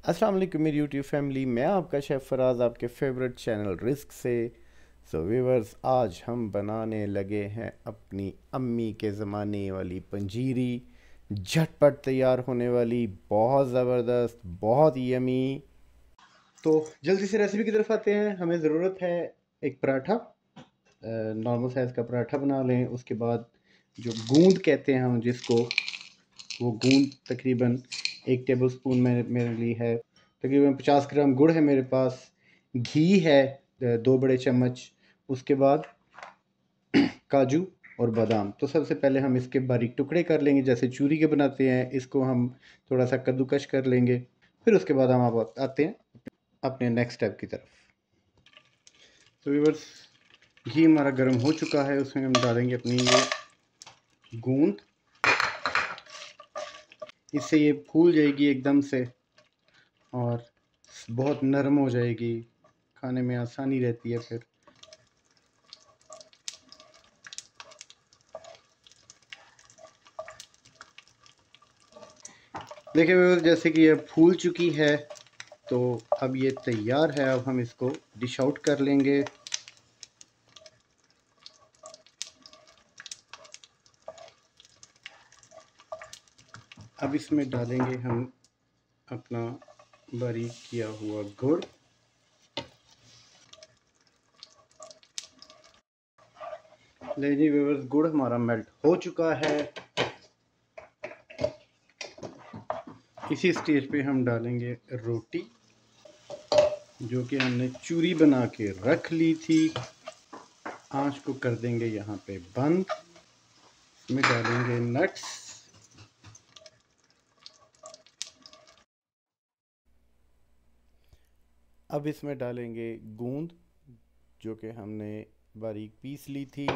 अस्सलाम वालेकुम मेरी यूट्यूब फैमिली। मैं आपका शेफ़ फराज आपके फेवरेट चैनल रिस्क से। सो व्यूवर्स, आज हम बनाने लगे हैं अपनी अम्मी के ज़माने वाली पंजीरी, झटपट तैयार होने वाली, बहुत ज़बरदस्त, बहुत यमी। तो जल्दी से रेसिपी की तरफ आते हैं। हमें ज़रूरत है एक पराठा, नॉर्मल साइज़ का पराठा बना लें। उसके बाद जो गूंद कहते हैं हम जिसको, वो गूंद तकरीबन 1 टेबल स्पून मेरे लिए है। तकरीबन 50 ग्राम गुड़ है मेरे पास। घी है 2 बड़े चम्मच। उसके बाद काजू और बादाम। तो सबसे पहले हम इसके बारीक टुकड़े कर लेंगे जैसे चूरी के बनाते हैं। इसको हम थोड़ा सा कद्दूकश कर लेंगे। फिर उसके बाद हम आप आते हैं अपने नेक्स्ट स्टेप की तरफ। तो व्यूअर्स, घी हमारा गर्म हो चुका है, उसमें हम डालेंगे अपनी ये गूंद। इससे ये फूल जाएगी एकदम से और बहुत नरम हो जाएगी, खाने में आसानी रहती है फिर। देखिए व्यूअर्स, जैसे कि ये फूल चुकी है तो अब ये तैयार है। अब हम इसको डिश आउट कर लेंगे। अब इसमें डालेंगे हम अपना बारीक किया हुआ गुड़। लीजिए व्यूअर्स, गुड़ हमारा मेल्ट हो चुका है। इसी स्टेज पे हम डालेंगे रोटी जो कि हमने चूरी बना के रख ली थी। आंच को कर देंगे यहाँ पे बंद। इसमें डालेंगे नट्स। अब इसमें डालेंगे गूंद जो कि हमने बारीक पीस ली थी।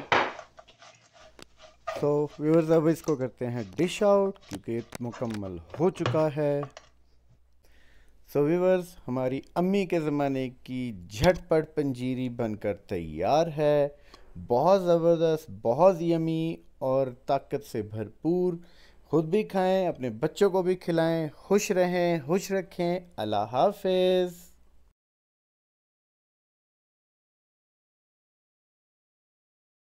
तो व्यूअर्स, अब इसको करते हैं डिश आउट क्योंकि मुकम्मल हो चुका है। सो व्यूअर्स, हमारी अम्मी के ज़माने की झटपट पंजीरी बनकर तैयार है। बहुत ज़बरदस्त, बहुत यमी और ताकत से भरपूर। खुद भी खाएं, अपने बच्चों को भी खिलाएं। खुश रहें, खुश रखें। अल्लाह हाफ़िज़।